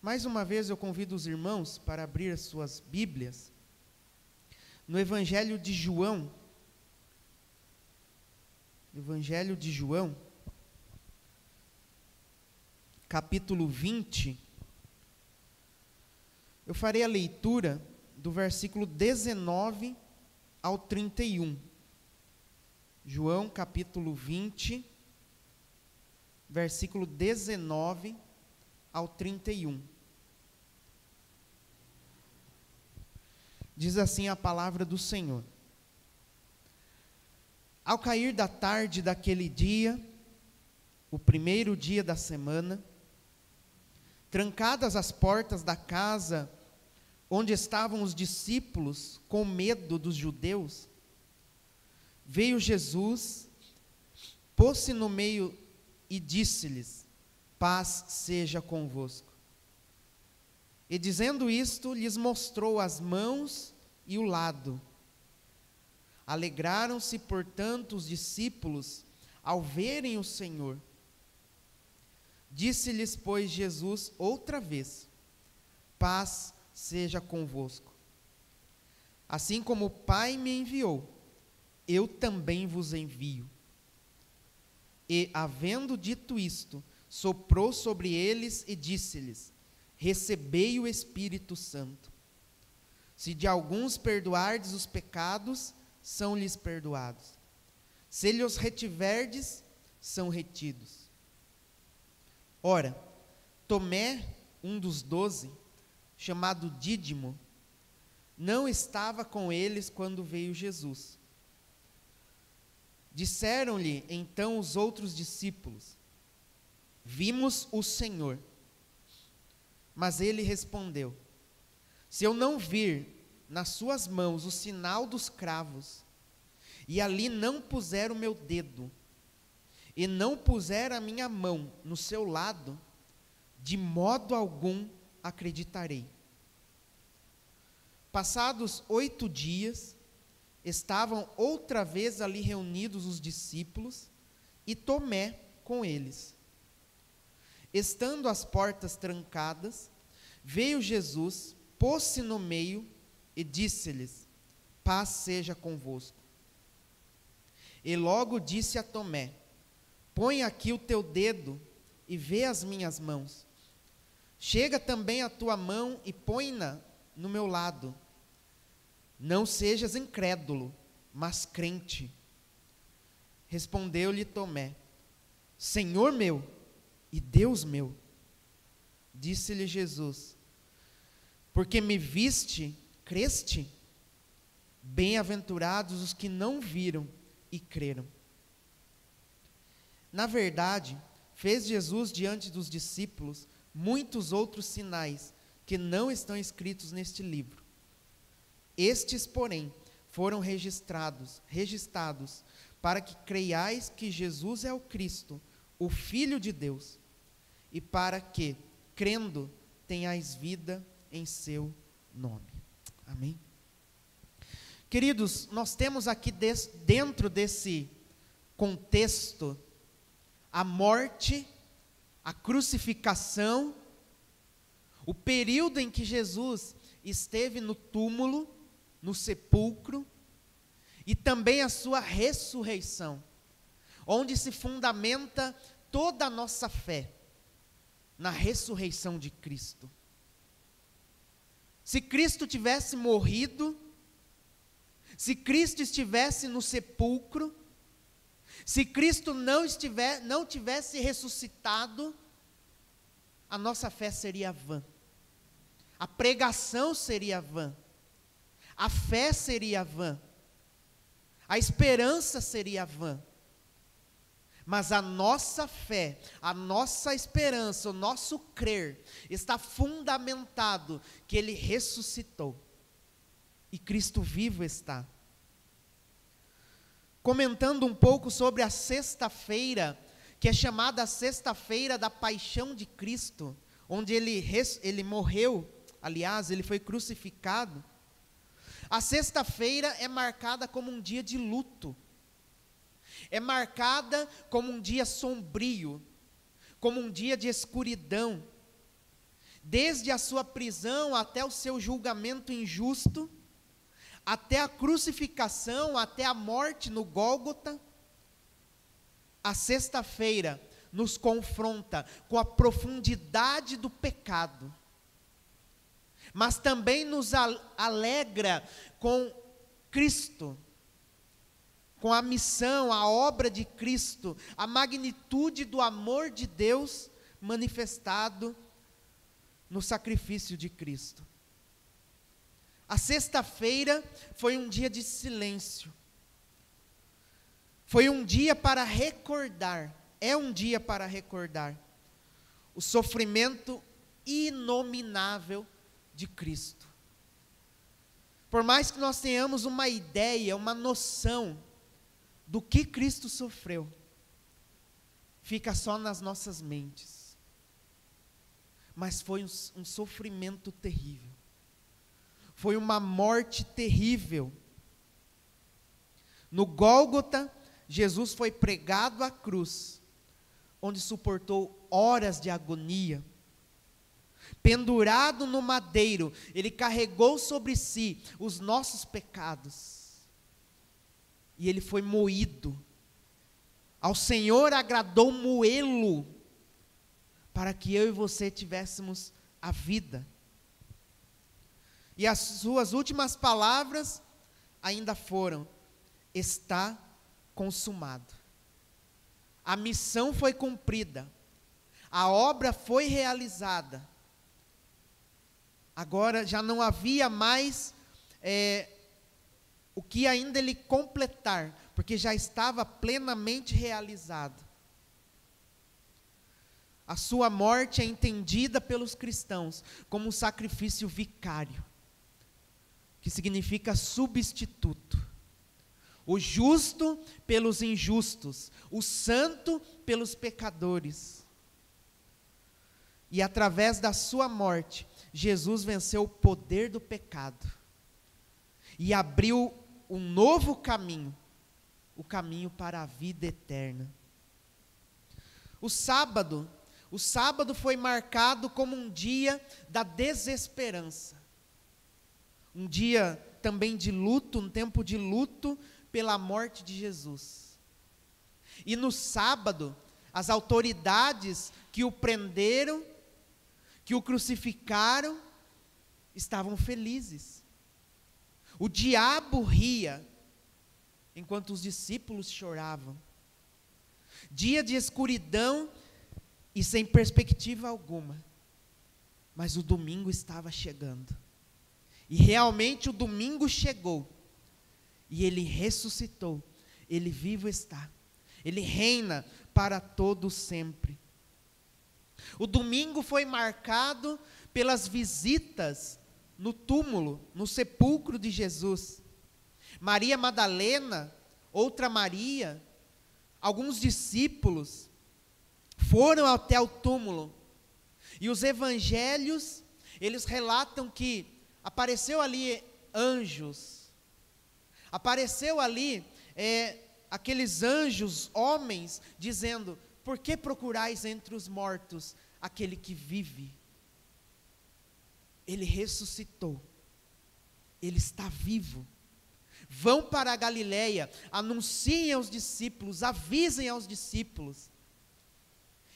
Mais uma vez eu convido os irmãos para abrir as suas Bíblias no Evangelho de João. Evangelho de João, capítulo 20. Eu farei a leitura do versículo 19 ao 31. João, capítulo 20, versículo 19 ao 31. Diz assim a palavra do Senhor. Ao cair da tarde daquele dia, o primeiro dia da semana, trancadas as portas da casa onde estavam os discípulos com medo dos judeus, veio Jesus, pôs-se no meio e disse-lhes: paz seja convosco. E dizendo isto, lhes mostrou as mãos e o lado. Alegraram-se, portanto, os discípulos ao verem o Senhor. Disse-lhes, pois, Jesus outra vez: paz seja convosco. Assim como o Pai me enviou, eu também vos envio. E, havendo dito isto, soprou sobre eles e disse-lhes: recebei o Espírito Santo. Se de alguns perdoardes os pecados, são-lhes perdoados. Se lhes retiverdes, são retidos. Ora, Tomé, um dos 12, chamado Dídimo, não estava com eles quando veio Jesus. Disseram-lhe então os outros discípulos: vimos o Senhor. Mas ele respondeu: se eu não vir nas suas mãos o sinal dos cravos, e ali não puser o meu dedo, e não puser a minha mão no seu lado, de modo algum acreditarei. Passados 8 dias, estavam outra vez ali reunidos os discípulos, e Tomé com eles. Estando as portas trancadas, veio Jesus, pôs-se no meio e disse-lhes: paz seja convosco. E logo disse a Tomé: põe aqui o teu dedo e vê as minhas mãos. Chega também a tua mão e põe-na no meu lado. Não sejas incrédulo, mas crente. Respondeu-lhe Tomé: Senhor meu e Deus meu. Disse-lhe Jesus: porque me viste, creste? Bem-aventurados os que não viram e creram. Na verdade, fez Jesus diante dos discípulos muitos outros sinais que não estão escritos neste livro. Estes, porém, foram registrados para que creiais que Jesus é o Cristo, o Filho de Deus, e para que, crendo, tenhais vida em seu nome. Amém? Queridos, nós temos aqui dentro desse contexto a morte, a crucificação, o período em que Jesus esteve no túmulo, no sepulcro, e também a sua ressurreição, onde se fundamenta toda a nossa fé na ressurreição de Cristo. Se Cristo tivesse morrido, se Cristo estivesse no sepulcro, se Cristo não tivesse ressuscitado, a nossa fé seria vã, a pregação seria vã, a fé seria vã, a esperança seria vã. Mas a nossa fé, a nossa esperança, o nosso crer está fundamentado que Ele ressuscitou e Cristo vivo está. Comentando um pouco sobre a sexta-feira, que é chamada a sexta-feira da paixão de Cristo, onde ele morreu, aliás, ele foi crucificado. A sexta-feira é marcada como um dia de luto, é marcada como um dia sombrio, como um dia de escuridão, desde a sua prisão até o seu julgamento injusto, até a crucificação, até a morte no Gólgota, a sexta-feira nos confronta com a profundidade do pecado, mas também nos alegra com Cristo, com a missão, a obra de Cristo, a magnitude do amor de Deus manifestado no sacrifício de Cristo. A sexta-feira foi um dia de silêncio, foi um dia para recordar, é um dia para recordar o sofrimento inominável de Cristo. Por mais que nós tenhamos uma ideia, uma noção do que Cristo sofreu, fica só nas nossas mentes. Mas foi um sofrimento terrível, foi uma morte terrível. No Gólgota, Jesus foi pregado à cruz, onde suportou horas de agonia. Pendurado no madeiro, ele carregou sobre si os nossos pecados, e ele foi moído. Ao Senhor agradou moê-lo, para que eu e você tivéssemos a vida. E as suas últimas palavras ainda foram: está consumado. A missão foi cumprida, a obra foi realizada. Agora já não havia mais o que ainda ele completar, porque já estava plenamente realizado. A sua morte é entendida pelos cristãos como um sacrifício vicário, que significa substituto. O justo pelos injustos, o santo pelos pecadores. E através da sua morte, Jesus venceu o poder do pecado e abriu um novo caminho, o caminho para a vida eterna. O sábado foi marcado como um dia da desesperança, um dia também de luto, um tempo de luto pela morte de Jesus. E no sábado, as autoridades que o prenderam, que o crucificaram, estavam felizes. O diabo ria, enquanto os discípulos choravam. Dia de escuridão e sem perspectiva alguma. Mas o domingo estava chegando. E realmente o domingo chegou. E ele ressuscitou. Ele vivo está. Ele reina para todo sempre. O domingo foi marcado pelas visitas no túmulo, no sepulcro de Jesus. Maria Madalena, outra Maria, alguns discípulos foram até o túmulo. E os evangelhos, eles relatam que apareceu ali anjos. Apareceu ali aqueles anjos, homens, dizendo: por que procurais entre os mortos aquele que vive? Ele ressuscitou, ele está vivo. Vão para a Galileia, anunciem aos discípulos, avisem aos discípulos.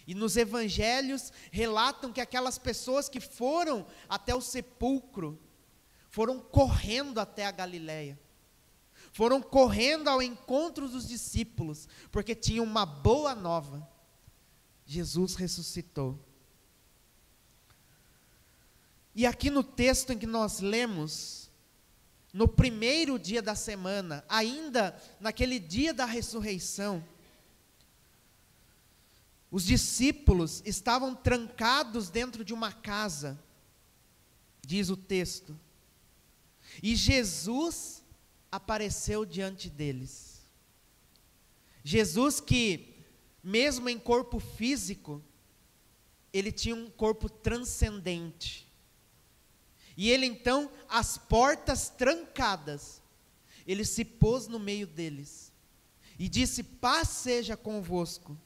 E nos evangelhos relatam que aquelas pessoas que foram até o sepulcro, foram correndo até a Galileia. Foram correndo ao encontro dos discípulos, porque tinham uma boa nova. Jesus ressuscitou. E aqui no texto em que nós lemos, no primeiro dia da semana, ainda naquele dia da ressurreição, os discípulos estavam trancados dentro de uma casa, diz o texto, e Jesus apareceu diante deles. Jesus que, mesmo em corpo físico, ele tinha um corpo transcendente. E ele então, as portas trancadas, ele se pôs no meio deles e disse: paz seja convosco.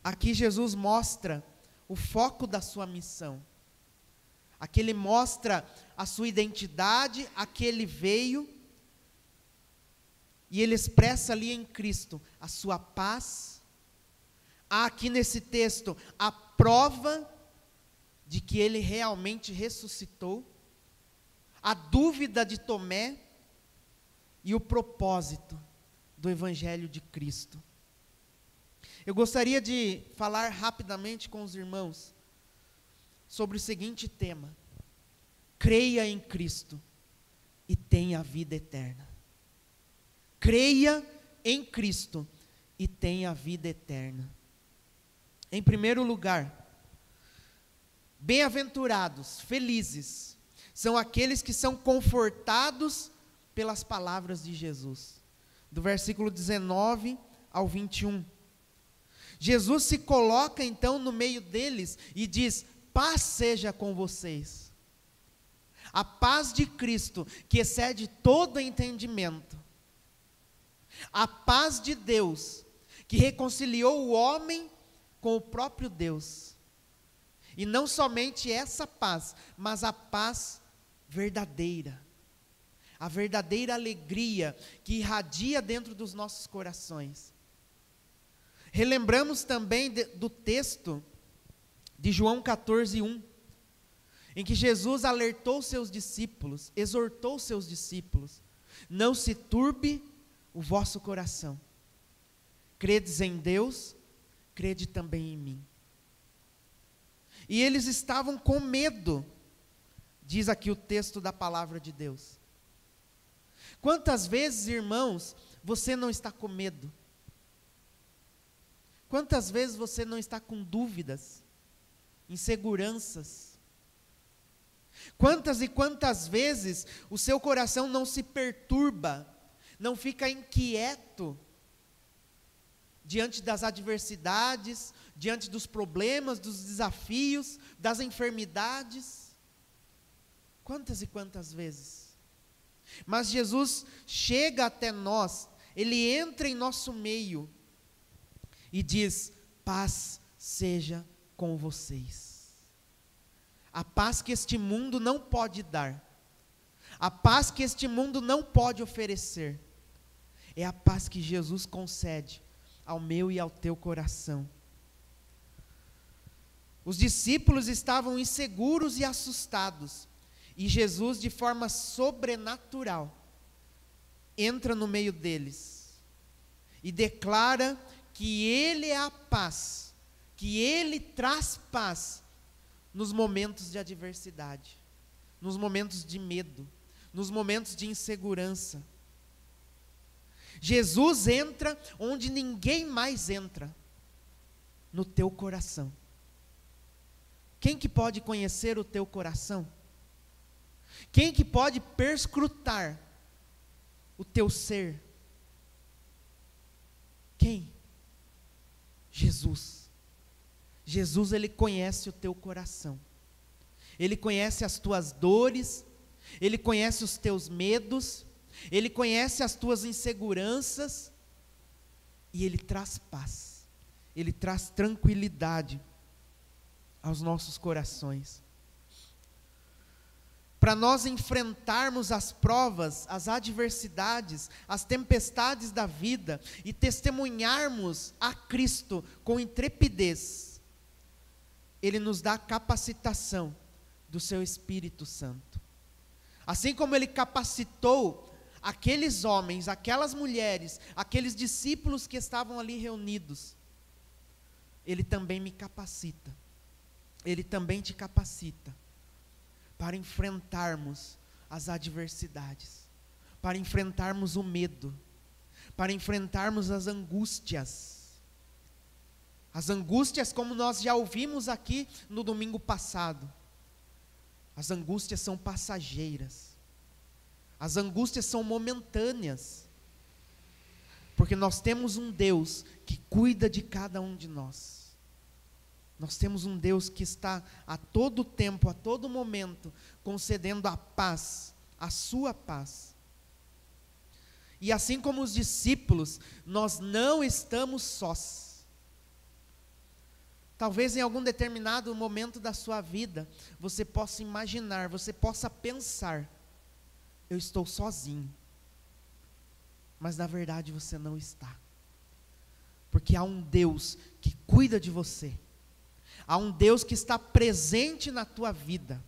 Aqui Jesus mostra o foco da sua missão. Aqui ele mostra a sua identidade, a que ele veio, e ele expressa ali em Cristo a sua paz. Há aqui nesse texto a prova de que ele realmente ressuscitou, a dúvida de Tomé e o propósito do Evangelho de Cristo. Eu gostaria de falar rapidamente com os irmãos sobre o seguinte tema: creia em Cristo e tenha a vida eterna. Creia em Cristo e tenha a vida eterna. Em primeiro lugar, bem-aventurados, felizes, são aqueles que são confortados pelas palavras de Jesus. Do versículo 19 ao 21. Jesus se coloca então no meio deles e diz: paz seja com vocês. A paz de Cristo, que excede todo entendimento. A paz de Deus, que reconciliou o homem com o próprio Deus. E não somente essa paz, mas a paz verdadeira. A verdadeira alegria que irradia dentro dos nossos corações. Relembramos também do texto de João 14:1, em que Jesus alertou seus discípulos, exortou seus discípulos: não se turbe o vosso coração. Credes em Deus, crede também em mim. E eles estavam com medo, diz aqui o texto da palavra de Deus. Quantas vezes, irmãos, você não está com medo? Quantas vezes você não está com dúvidas, inseguranças? Quantas e quantas vezes o seu coração não se perturba, não fica inquieto diante das adversidades, diante dos problemas, dos desafios, das enfermidades? Quantas e quantas vezes? Mas Jesus chega até nós, Ele entra em nosso meio e diz: paz seja com vocês. A paz que este mundo não pode dar, a paz que este mundo não pode oferecer, é a paz que Jesus concede ao meu e ao teu coração. Os discípulos estavam inseguros e assustados, e Jesus, de forma sobrenatural, entra no meio deles e declara que Ele é a paz, que Ele traz paz nos momentos de adversidade, nos momentos de medo, nos momentos de insegurança. Jesus entra onde ninguém mais entra, no teu coração. Quem que pode conhecer o teu coração? Quem que pode perscrutar o teu ser? Quem? Jesus. Jesus, Ele conhece o teu coração. Ele conhece as tuas dores, Ele conhece os teus medos, Ele conhece as tuas inseguranças, e Ele traz paz, Ele traz tranquilidade aos nossos corações. Para nós enfrentarmos as provas, as adversidades, as tempestades da vida e testemunharmos a Cristo com intrepidez, Ele nos dá capacitação do seu Espírito Santo. Assim como Ele capacitou aqueles homens, aquelas mulheres, aqueles discípulos que estavam ali reunidos, Ele também me capacita, Ele também te capacita para enfrentarmos as adversidades, para enfrentarmos o medo, para enfrentarmos as angústias. As angústias, como nós já ouvimos aqui no domingo passado, as angústias são passageiras, as angústias são momentâneas, porque nós temos um Deus que cuida de cada um de nós. Nós temos um Deus que está a todo tempo, a todo momento, concedendo a paz, a sua paz. E assim como os discípulos, nós não estamos sós. talvez em algum determinado momento da sua vida, você possa imaginar, você possa pensar, eu estou sozinho. Mas na verdade você não está. Porque há um Deus que cuida de você. Há um Deus que está presente na tua vida.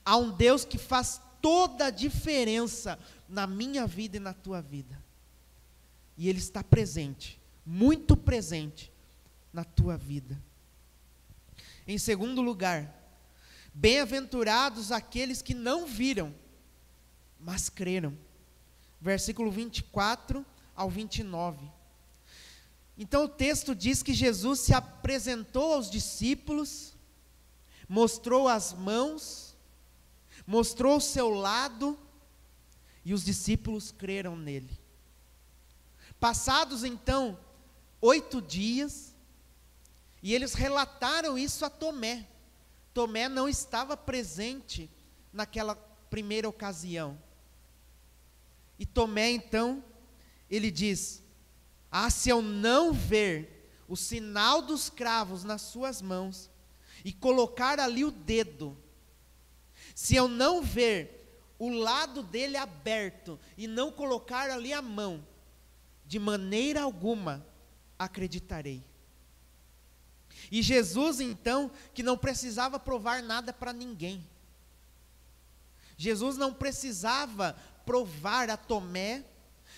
Há um Deus que faz toda a diferença na minha vida e na tua vida. E Ele está presente, muito presente na tua vida. Em segundo lugar, bem-aventurados aqueles que não viram, mas creram. Versículo 24 ao 29. Então o texto diz que Jesus se apresentou aos discípulos, mostrou as mãos, mostrou o seu lado, e os discípulos creram nele. Passados então 8 dias, e eles relataram isso a Tomé. Tomé não estava presente naquela primeira ocasião. E Tomé então, ele diz: se eu não ver o sinal dos cravos nas suas mãos, e colocar ali o dedo, se eu não ver o lado dele aberto, e não colocar ali a mão, de maneira alguma acreditarei. E Jesus então, que não precisava provar nada para ninguém, Jesus não precisava provar a Tomé,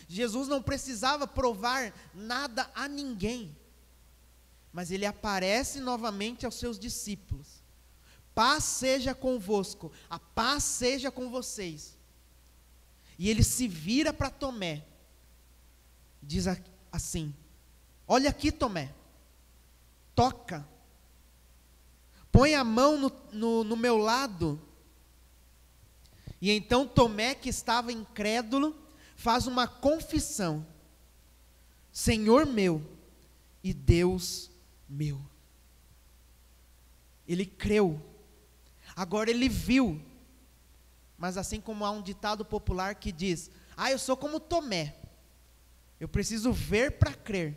Jesus não precisava provar nada a ninguém, mas Ele aparece novamente aos seus discípulos: paz seja convosco, a paz seja com vocês. E Ele se vira para Tomé, diz assim: olha aqui, Tomé, toca, põe a mão no meu lado. E então Tomé, que estava incrédulo, faz uma confissão: Senhor meu e Deus meu. Ele creu, agora ele viu. Mas assim como há um ditado popular que diz: eu sou como Tomé, eu preciso ver para crer.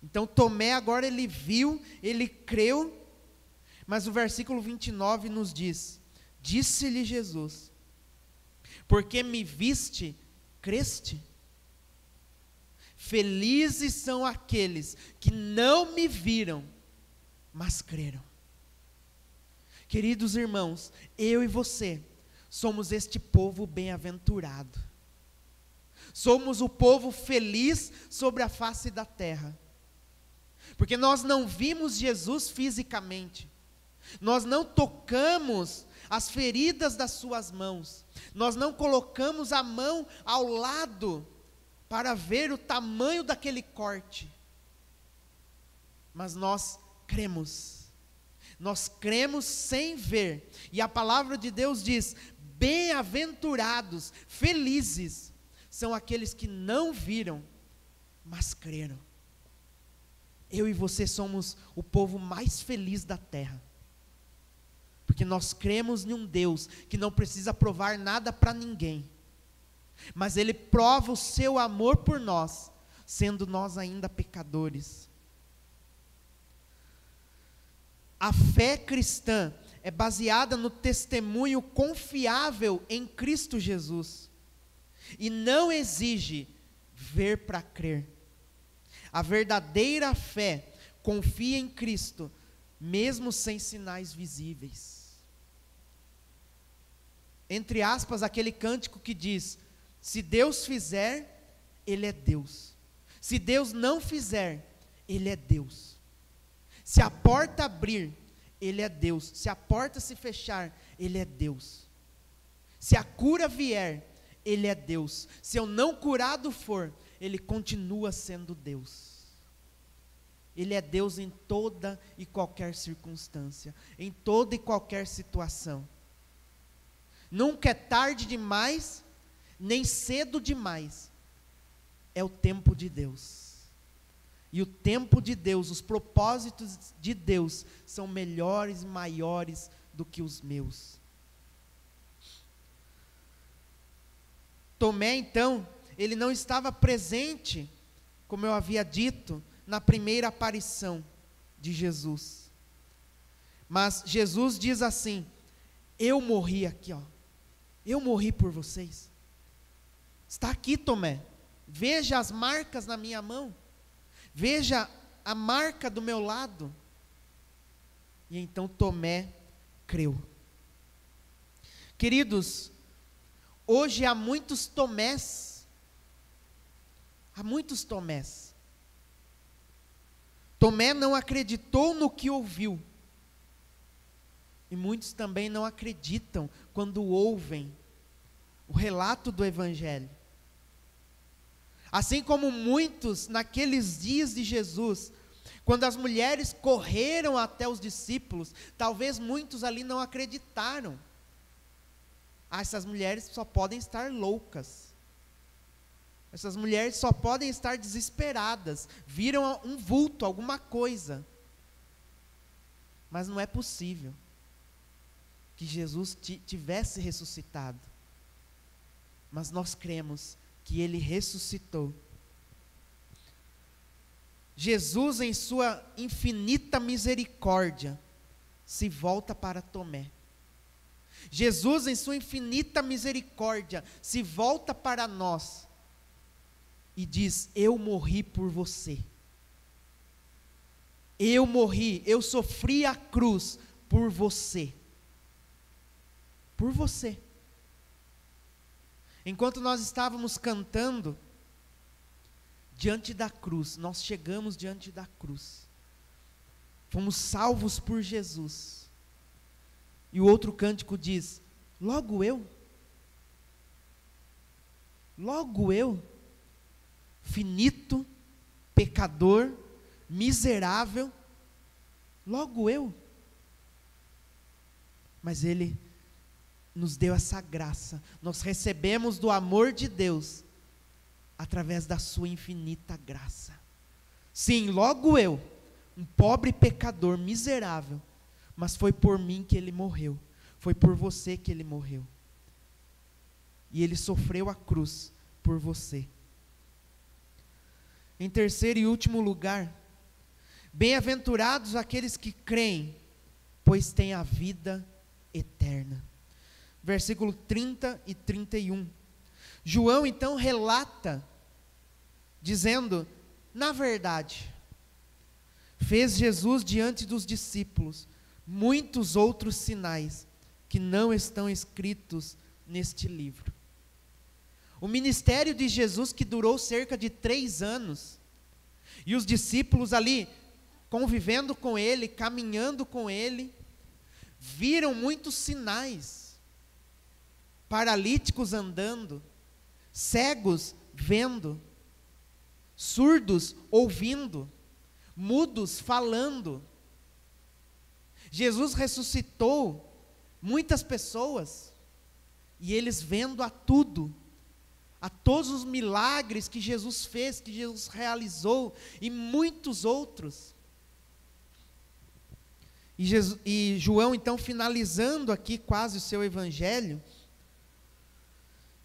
Então Tomé agora ele viu, ele creu, mas o versículo 29 nos diz: disse-lhe Jesus: porque me viste, creste? Felizes são aqueles que não me viram, mas creram. Queridos irmãos, eu e você somos este povo bem-aventurado. Somos o povo feliz sobre a face da terra. Porque nós não vimos Jesus fisicamente. Nós não tocamos as feridas das suas mãos. Nós não colocamos a mão ao lado para ver o tamanho daquele corte. Mas nós cremos. Nós cremos sem ver. E a palavra de Deus diz: bem-aventurados, felizes são aqueles que não viram, mas creram. Eu e você somos o povo mais feliz da terra. Porque nós cremos em um Deus que não precisa provar nada para ninguém. Mas Ele prova o seu amor por nós, sendo nós ainda pecadores. A fé cristã é baseada no testemunho confiável em Cristo Jesus. E não exige ver para crer. A verdadeira fé confia em Cristo, mesmo sem sinais visíveis. Entre aspas, aquele cântico que diz: se Deus fizer, Ele é Deus. Se Deus não fizer, Ele é Deus. Se a porta abrir, Ele é Deus. Se a porta se fechar, Ele é Deus. Se a cura vier, Ele é Deus. Se eu não curado for, Ele continua sendo Deus. Ele é Deus em toda e qualquer circunstância, em toda e qualquer situação. Nunca é tarde demais, nem cedo demais. É o tempo de Deus. E o tempo de Deus, os propósitos de Deus são melhores e maiores do que os meus. Tomé, então, ele não estava presente, como eu havia dito, na primeira aparição. de Jesus. Mas Jesus diz assim: eu morri aqui, ó. Eu morri por vocês. Está aqui, Tomé. Veja as marcas na minha mão. Veja a marca do meu lado. E então Tomé creu. Queridos, hoje há muitos Tomés. Há muitos Tomés. Tomé não acreditou no que ouviu. E muitos também não acreditam quando ouvem o relato do Evangelho. Assim como muitos naqueles dias de Jesus, quando as mulheres correram até os discípulos, talvez muitos ali não acreditaram. Essas mulheres só podem estar loucas. Essas mulheres só podem estar desesperadas. Viram um vulto, alguma coisa. Mas não é possível que Jesus tivesse ressuscitado. Mas nós cremos que Ele ressuscitou. Jesus, em sua infinita misericórdia, se volta para Tomé. Jesus, em sua infinita misericórdia, se volta para nós e diz: eu morri por você. Eu morri, eu sofri a cruz por você. Por você. Enquanto nós estávamos cantando, diante da cruz, nós chegamos diante da cruz. Fomos salvos por Jesus. E o outro cântico diz: logo eu, finito, pecador, miserável, logo eu. Mas Ele nos deu essa graça, nós recebemos do amor de Deus, através da sua infinita graça. Sim, logo eu, um pobre pecador, miserável, mas foi por mim que Ele morreu, foi por você que Ele morreu, e Ele sofreu a cruz por você. Em terceiro e último lugar, bem-aventurados aqueles que creem, pois têm a vida eterna. Versículo 30 e 31. João então relata, dizendo: na verdade, fez Jesus diante dos discípulos muitos outros sinais que não estão escritos neste livro. O ministério de Jesus, que durou cerca de 3 anos, e os discípulos ali convivendo com Ele, caminhando com Ele, viram muitos sinais. Paralíticos andando, cegos vendo, surdos ouvindo, mudos falando. Jesus ressuscitou muitas pessoas, e eles vendo a tudo, a todos os milagres que Jesus fez, que Jesus realizou, e muitos outros. E João então, finalizando aqui quase o seu evangelho,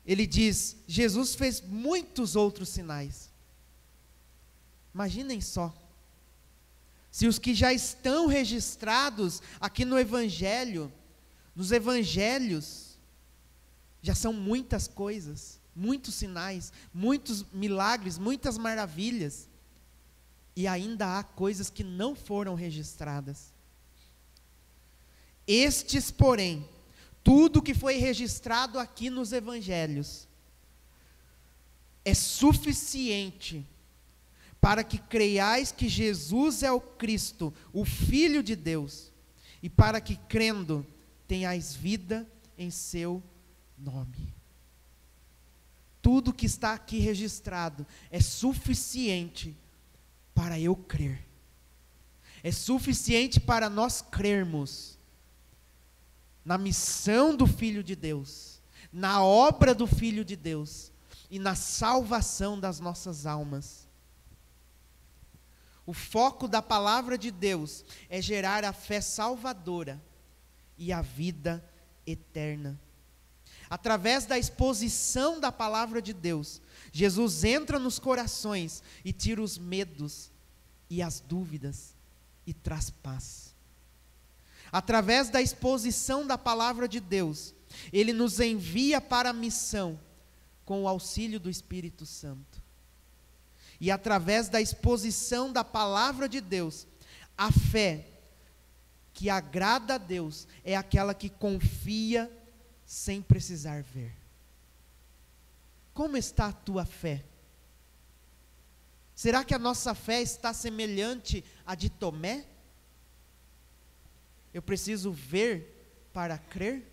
ele diz: Jesus fez muitos outros sinais. Imaginem só, se os que já estão registrados aqui no Evangelho, nos Evangelhos, já são muitas coisas, muitos sinais, muitos milagres, muitas maravilhas, e ainda há coisas que não foram registradas. Estes, porém, tudo que foi registrado aqui nos Evangelhos é suficiente para que creiais que Jesus é o Cristo, o Filho de Deus, e para que, crendo, tenhais vida em seu nome. Tudo que está aqui registrado é suficiente para eu crer. É suficiente para nós crermos na missão do Filho de Deus, na obra do Filho de Deus e na salvação das nossas almas. O foco da palavra de Deus é gerar a fé salvadora e a vida eterna. Através da exposição da palavra de Deus, Jesus entra nos corações e tira os medos e as dúvidas e traz paz. Através da exposição da palavra de Deus, Ele nos envia para a missão com o auxílio do Espírito Santo. E através da exposição da palavra de Deus, a fé que agrada a Deus é aquela que confia sem precisar ver. Como está a tua fé? Será que a nossa fé está semelhante à de Tomé? Eu preciso ver para crer?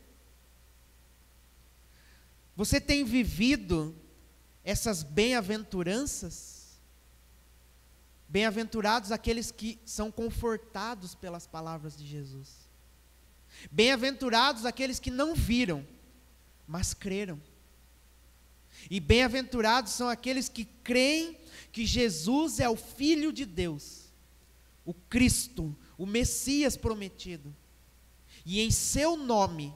Você tem vivido essas bem-aventuranças? Bem-aventurados aqueles que são confortados pelas palavras de Jesus. Bem-aventurados aqueles que não viram, mas creram. E bem-aventurados são aqueles que creem que Jesus é o Filho de Deus, o Cristo, o Messias prometido. E em seu nome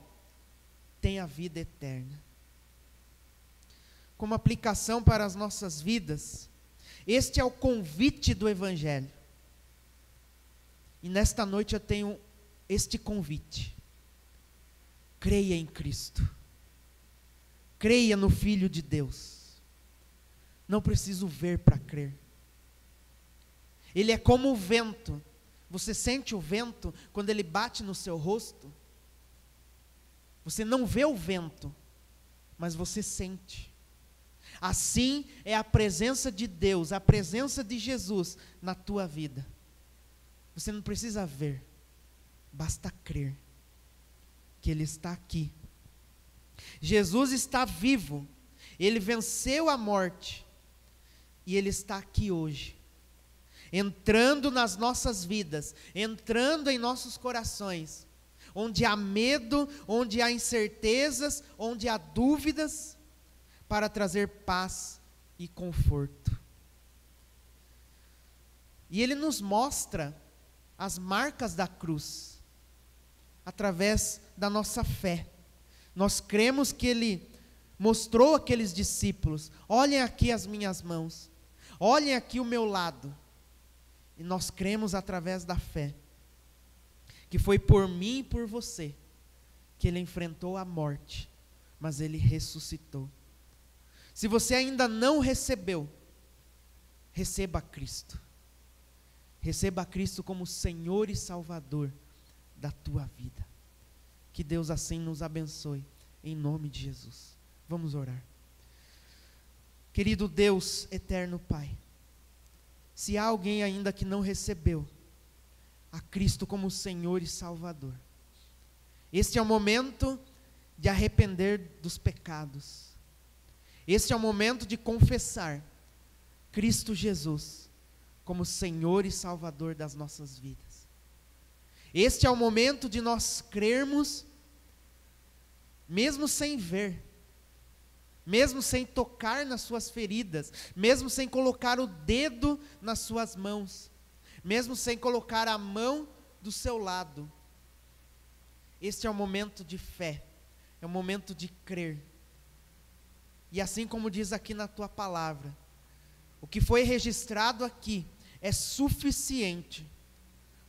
tem a vida eterna. Como aplicação para as nossas vidas, este é o convite do Evangelho. E nesta noite eu tenho este convite. Creia em Cristo. Creia no Filho de Deus. Não preciso ver para crer. Ele é como o vento. Você sente o vento quando ele bate no seu rosto? Você não vê o vento, mas você sente. Assim é a presença de Deus, a presença de Jesus na tua vida. Você não precisa ver, basta crer que Ele está aqui. Jesus está vivo, Ele venceu a morte e Ele está aqui hoje, entrando nas nossas vidas, entrando em nossos corações, onde há medo, onde há incertezas, onde há dúvidas, para trazer paz e conforto. E Ele nos mostra as marcas da cruz, através da nossa fé. Nós cremos que Ele mostrou àqueles discípulos: olhem aqui as minhas mãos, olhem aqui o meu lado. E nós cremos através da fé, que foi por mim e por você, que Ele enfrentou a morte, mas Ele ressuscitou. Se você ainda não recebeu, receba Cristo. Receba Cristo como Senhor e Salvador da tua vida. Que Deus assim nos abençoe, em nome de Jesus. Vamos orar. Querido Deus, eterno Pai, se há alguém ainda que não recebeu a Cristo como Senhor e Salvador, este é o momento de arrepender dos pecados. Este é o momento de confessar Cristo Jesus como Senhor e Salvador das nossas vidas. Este é o momento de nós crermos, mesmo sem ver, mesmo sem tocar nas suas feridas, mesmo sem colocar o dedo nas suas mãos, mesmo sem colocar a mão do seu lado. Este é o momento de fé, é o momento de crer. E assim como diz aqui na tua palavra, o que foi registrado aqui é suficiente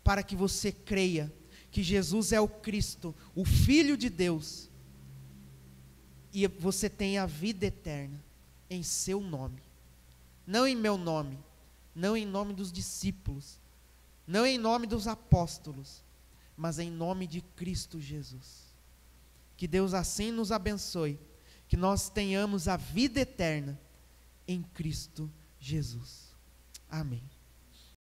para que você creia que Jesus é o Cristo, o Filho de Deus, e você tenha a vida eterna em seu nome, não em meu nome, não em nome dos discípulos, não em nome dos apóstolos, mas em nome de Cristo Jesus. Que Deus assim nos abençoe, que nós tenhamos a vida eterna em Cristo Jesus. Amém.